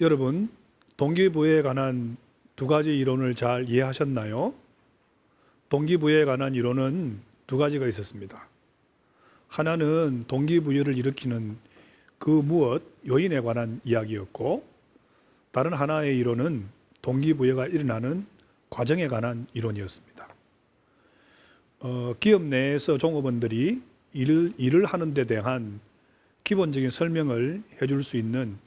여러분, 동기부여에 관한 두 가지 이론을 잘 이해하셨나요? 동기부여에 관한 이론은 두 가지가 있었습니다. 하나는 동기부여를 일으키는 그 무엇, 요인에 관한 이야기였고, 다른 하나의 이론은 동기부여가 일어나는 과정에 관한 이론이었습니다. 기업 내에서 종업원들이 일을 하는 데 대한 기본적인 설명을 해줄 수 있는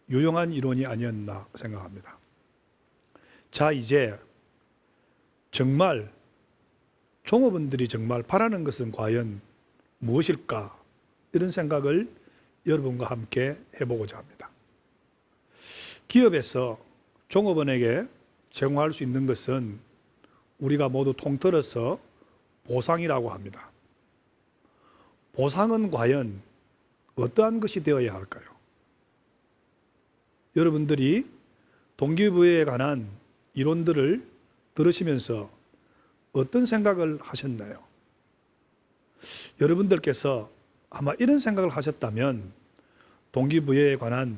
유용한 이론이 아니었나 생각합니다. 자, 이제 정말 종업원들이 정말 바라는 것은 과연 무엇일까? 이런 생각을 여러분과 함께 해보고자 합니다. 기업에서 종업원에게 제공할 수 있는 것은 우리가 모두 통틀어서 보상이라고 합니다. 보상은 과연 어떠한 것이 되어야 할까요? 여러분들이 동기부여에 관한 이론들을 들으시면서 어떤 생각을 하셨나요? 여러분들께서 아마 이런 생각을 하셨다면 동기부여에 관해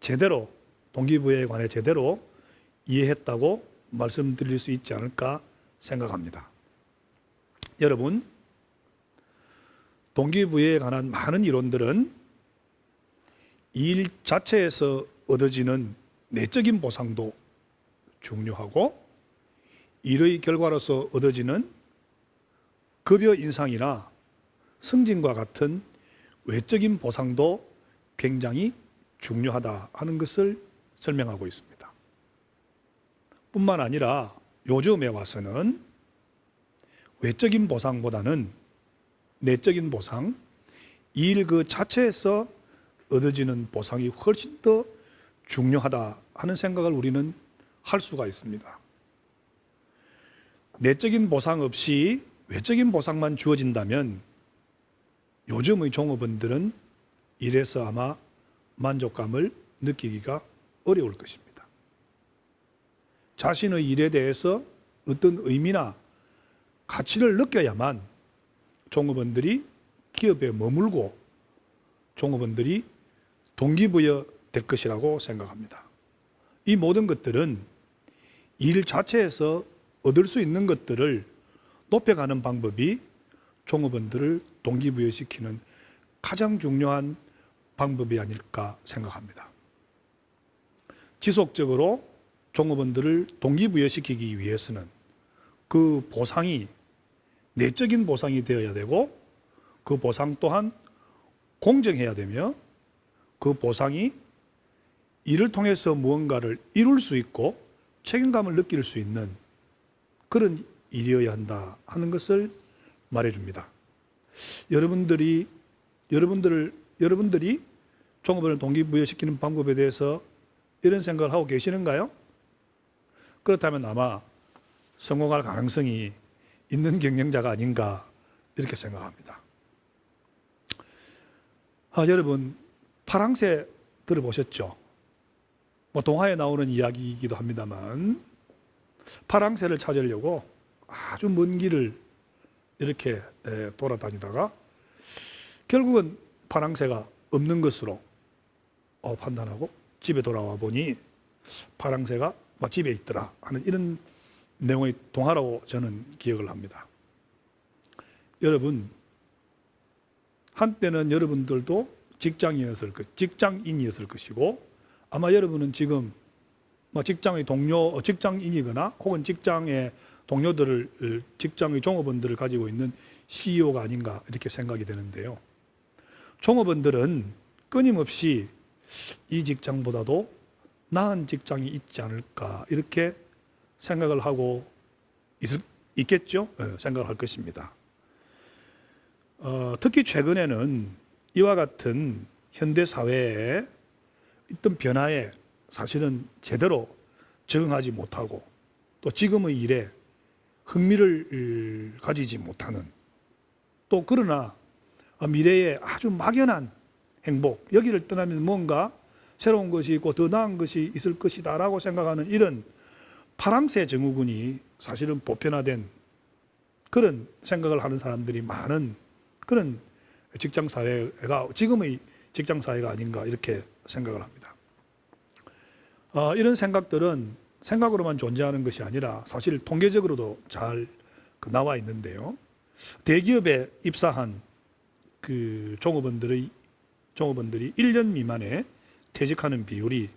제대로 이해했다고 말씀드릴 수 있지 않을까 생각합니다. 여러분, 동기부여에 관한 많은 이론들은 일 자체에서 얻어지는 내적인 보상도 중요하고, 일의 결과로서 얻어지는 급여 인상이나 승진과 같은 외적인 보상도 굉장히 중요하다 하는 것을 설명하고 있습니다. 뿐만 아니라 요즘에 와서는 외적인 보상보다는 내적인 보상, 일 그 자체에서 얻어지는 보상이 훨씬 더 중요하다 하는 생각을 우리는 할 수가 있습니다. 내적인 보상 없이 외적인 보상만 주어진다면 요즘의 종업원들은 일에서 아마 만족감을 느끼기가 어려울 것입니다. 자신의 일에 대해서 어떤 의미나 가치를 느껴야만 종업원들이 기업에 머물고 종업원들이 동기부여 될 것이라고 생각합니다. 이 모든 것들은 일 자체에서 얻을 수 있는 것들을 높여가는 방법이 종업원들을 동기부여시키는 가장 중요한 방법이 아닐까 생각합니다. 지속적으로 종업원들을 동기부여시키기 위해서는 그 보상이 내적인 보상이 되어야 되고, 그 보상 또한 공정해야 되며, 그 보상이 이를 통해서 무언가를 이룰 수 있고 책임감을 느낄 수 있는 그런 일이어야 한다 하는 것을 말해줍니다. 여러분들이 종업원을 동기부여시키는 방법에 대해서 이런 생각을 하고 계시는가요? 그렇다면 아마 성공할 가능성이 있는 경영자가 아닌가 이렇게 생각합니다. 여러분, 파랑새 들어보셨죠? 동화에 나오는 이야기이기도 합니다만, 파랑새를 찾으려고 아주 먼 길을 이렇게 돌아다니다가 결국은 파랑새가 없는 것으로 판단하고 집에 돌아와 보니 파랑새가 집에 있더라 하는 이런 내용의 동화라고 저는 기억을 합니다. 여러분, 한때는 여러분들도 직장인이었을 것이고, 아마 여러분은 지금 직장의 직장인이거나 혹은 직장의 동료들을, 직장의 종업원들을 가지고 있는 CEO가 아닌가 이렇게 생각이 되는데요. 종업원들은 끊임없이 이 직장보다도 나은 직장이 있지 않을까 이렇게 생각을 하고 있겠죠? 생각을 할 것입니다. 특히 최근에는 이와 같은 현대 사회에 있던 변화에 사실은 제대로 적응하지 못하고, 또 지금의 일에 흥미를 가지지 못하는, 또 그러나 미래에 아주 막연한 행복, 여기를 떠나면 뭔가 새로운 것이 있고 더 나은 것이 있을 것이다 라고 생각하는 이런 파랑새 증후군이 사실은 보편화된 그런 생각을 하는 사람들이 많은 그런 직장사회가 지금의 직장사회가 아닌가 이렇게 생각을 합니다. 이런 생각들은 생각으로만 존재하는 것이 아니라 사실 통계적으로도 잘 나와 있는데요. 대기업에 입사한 그 종업원들이 1년 미만에 퇴직하는 비율이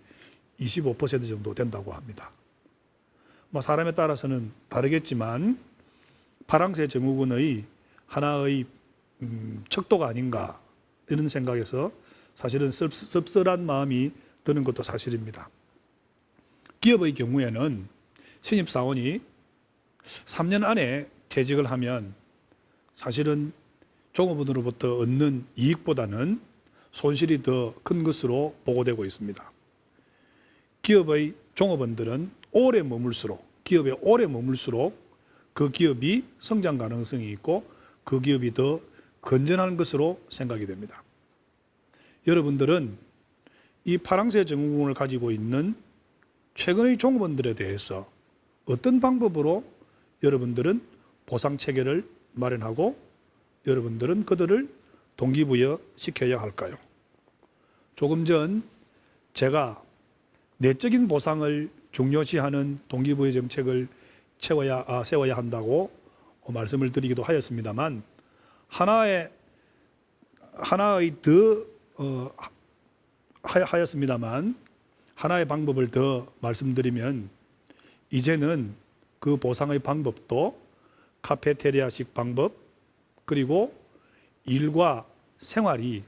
25% 정도 된다고 합니다. 사람에 따라서는 다르겠지만 파랑새 증후군의 하나의 척도가 아닌가 이런 생각에서 사실은 씁쓸한 마음이 드는 것도 사실입니다. 기업의 경우에는 신입사원이 3년 안에 퇴직을 하면 사실은 종업원으로부터 얻는 이익보다는 손실이 더 큰 것으로 보고되고 있습니다. 기업의 종업원들은 기업에 오래 머물수록 그 기업이 성장 가능성이 있고 그 기업이 더 건전한 것으로 생각이 됩니다. 여러분들은 이 파랑새 증후군을 가지고 있는 최근의 종업원들에 대해서 어떤 방법으로 여러분들은 보상 체계를 마련하고 여러분들은 그들을 동기부여 시켜야 할까요? 조금 전 제가 내적인 보상을 중요시하는 동기부여 정책을 세워야 한다고 말씀을 드리기도 하였습니다만 하나의 방법을 더 말씀드리면 이제는 그 보상의 방법도 카페테리아식 방법 그리고 일과 생활이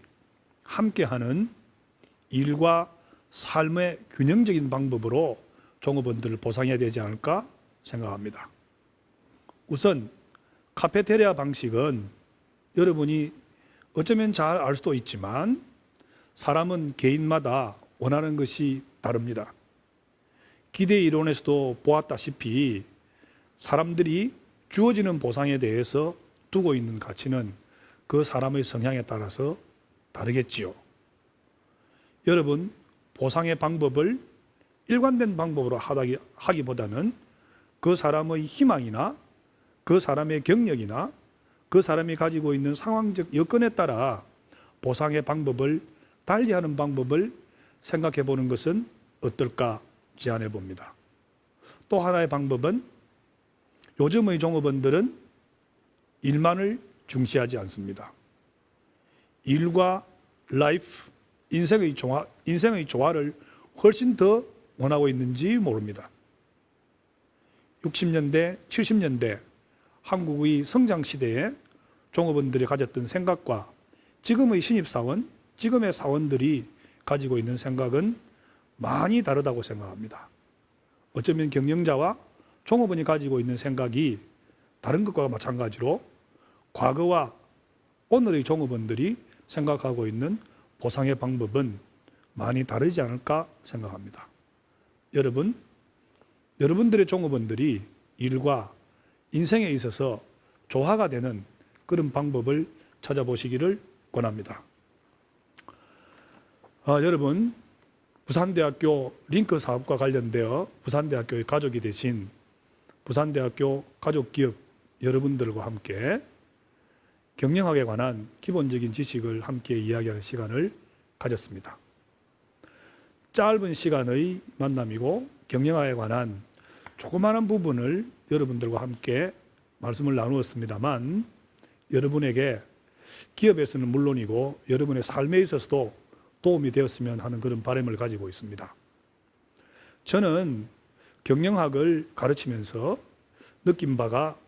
함께하는 일과 삶의 균형적인 방법으로 종업원들을 보상해야 되지 않을까 생각합니다. 우선 카페테리아 방식은 여러분이 어쩌면 잘 알 수도 있지만 사람은 개인마다 원하는 것이 다릅니다. 기대 이론에서도 보았다시피 사람들이 주어지는 보상에 대해서 두고 있는 가치는 그 사람의 성향에 따라서 다르겠지요. 여러분, 보상의 방법을 일관된 방법으로 하기보다는 그 사람의 희망이나 그 사람의 경력이나 그 사람이 가지고 있는 상황적 여건에 따라 보상의 방법을 달리하는 방법을 생각해 보는 것은 어떨까 제안해 봅니다. 또 하나의 방법은 요즘의 종업원들은 일만을 중시하지 않습니다. 일과 라이프, 인생의 조화를 훨씬 더 원하고 있는지 모릅니다. 60년대, 70년대 한국의 성장 시대에 종업원들이 가졌던 생각과 지금의 신입사원, 지금의 사원들이 가지고 있는 생각은 많이 다르다고 생각합니다. 어쩌면 경영자와 종업원이 가지고 있는 생각이 다른 것과 마찬가지로 과거와 오늘의 종업원들이 생각하고 있는 보상의 방법은 많이 다르지 않을까 생각합니다. 여러분들의 종업원들이 일과 인생에 있어서 조화가 되는 그런 방법을 찾아보시기를 권합니다. 여러분, 부산대학교 링크 사업과 관련되어 부산대학교의 가족이 되신 부산대학교 가족기업 여러분들과 함께 경영학에 관한 기본적인 지식을 함께 이야기하는 시간을 가졌습니다. 짧은 시간의 만남이고 경영학에 관한 조그마한 부분을 여러분들과 함께 말씀을 나누었습니다만 여러분에게 기업에서는 물론이고 여러분의 삶에 있어서도 도움이 되었으면 하는 그런 바람을 가지고 있습니다. 저는 경영학을 가르치면서 느낀 바가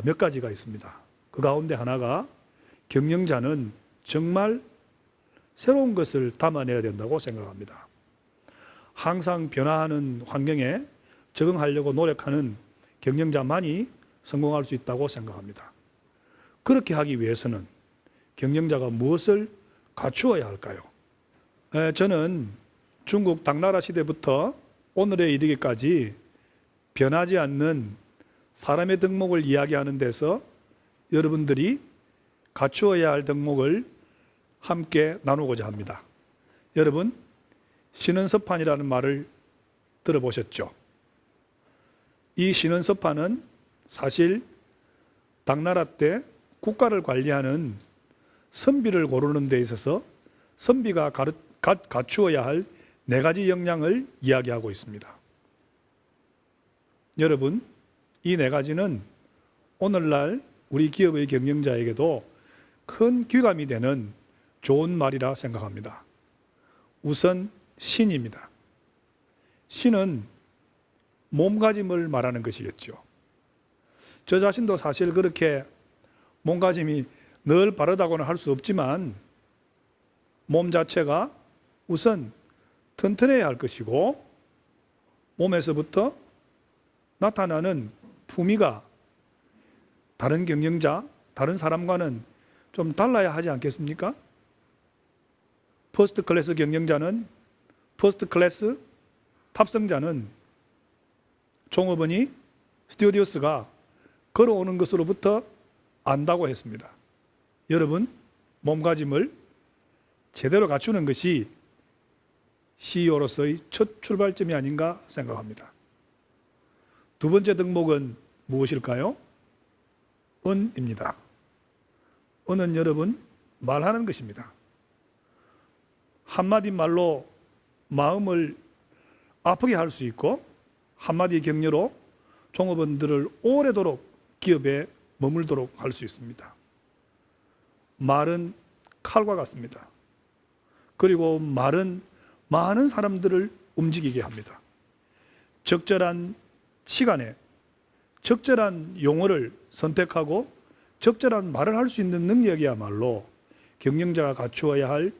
몇 가지가 있습니다. 그 가운데 하나가 경영자는 정말 새로운 것을 담아내야 된다고 생각합니다. 항상 변화하는 환경에 적응하려고 노력하는 경영자만이 성공할 수 있다고 생각합니다. 그렇게 하기 위해서는 경영자가 무엇을 갖추어야 할까요? 저는 중국 당나라 시대부터 오늘에 이르기까지 변하지 않는 사람의 덕목을 이야기하는 데서 여러분들이 갖추어야 할 덕목을 함께 나누고자 합니다. 여러분, 신원섭판이라는 말을 들어보셨죠? 이 신원섭판은 사실 당나라 때 국가를 관리하는 선비를 고르는 데 있어서 선비가 갖추어야 할 네 가지 역량을 이야기하고 있습니다. 여러분, 이 네 가지는 오늘날 우리 기업의 경영자에게도 큰 귀감이 되는 좋은 말이라 생각합니다. 우선 신입니다. 신은 몸가짐을 말하는 것이겠죠. 저 자신도 사실 그렇게 몸가짐이 늘 바르다고는 할 수 없지만 몸 자체가 우선 튼튼해야 할 것이고 몸에서부터 나타나는 품위가 다른 경영자, 다른 사람과는 좀 달라야 하지 않겠습니까? 퍼스트 클래스 경영자는 퍼스트 클래스, 탑승자는 종업원이 스튜어디오스가 걸어오는 것으로부터 안다고 했습니다. 여러분, 몸가짐을 제대로 갖추는 것이 CEO로서의 첫 출발점이 아닌가 생각합니다. 두 번째 덕목은 무엇일까요? 은입니다. 은은 여러분, 말하는 것입니다. 한마디 말로 마음을 아프게 할 수 있고 한마디 격려로 종업원들을 오래도록 기업에 머물도록 할 수 있습니다. 말은 칼과 같습니다. 그리고 말은 많은 사람들을 움직이게 합니다. 적절한 시간에 적절한 용어를 선택하고 적절한 말을 할 수 있는 능력이야말로 경영자가 갖추어야 할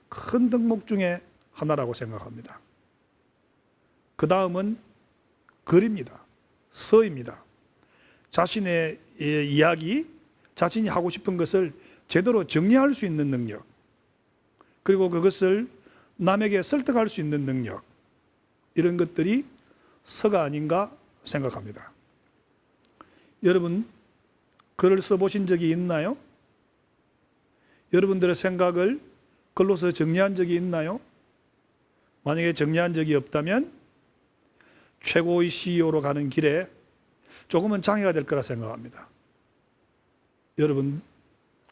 큰 덕목 중에 하나라고 생각합니다. 그 다음은 글입니다. 서입니다. 자신의 이야기, 자신이 하고 싶은 것을 제대로 정리할 수 있는 능력, 그리고 그것을 남에게 설득할 수 있는 능력, 이런 것들이 서가 아닌가 생각합니다. 여러분, 글을 써보신 적이 있나요? 여러분들의 생각을 글로서 정리한 적이 있나요? 만약에 정리한 적이 없다면 최고의 CEO로 가는 길에 조금은 장애가 될 거라 생각합니다. 여러분,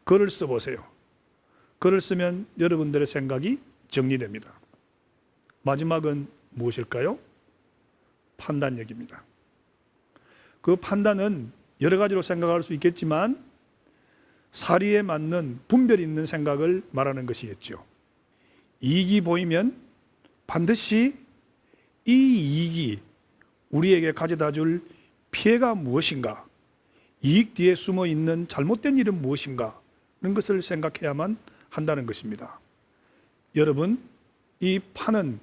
글을 써보세요. 글을 쓰면 여러분들의 생각이 정리됩니다. 마지막은 무엇일까요? 판단력입니다. 그 판단은 여러 가지로 생각할 수 있겠지만 사리에 맞는 분별이 있는 생각을 말하는 것이겠죠. 이익이 보이면 반드시 이 이익이 우리에게 가져다 줄 피해가 무엇인가, 이익 뒤에 숨어 있는 잘못된 일은 무엇인가 하는 것을 생각해야만 한다는 것입니다. 여러분, 이 판은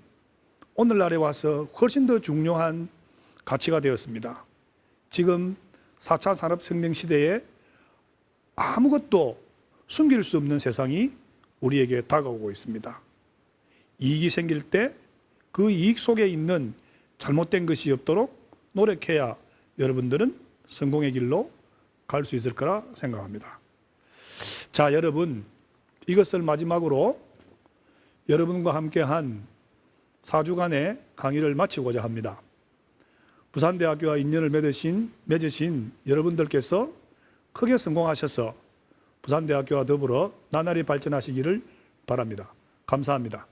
오늘날에 와서 훨씬 더 중요한 가치가 되었습니다. 지금 4차 산업혁명 시대에 아무것도 숨길 수 없는 세상이 우리에게 다가오고 있습니다. 이익이 생길 때 그 이익 속에 있는 잘못된 것이 없도록 노력해야 여러분들은 성공의 길로 갈 수 있을 거라 생각합니다. 자, 여러분, 이것을 마지막으로 여러분과 함께한 4주간의 강의를 마치고자 합니다. 부산대학교와 인연을 맺으신 여러분들께서 크게 성공하셔서 부산대학교와 더불어 나날이 발전하시기를 바랍니다. 감사합니다.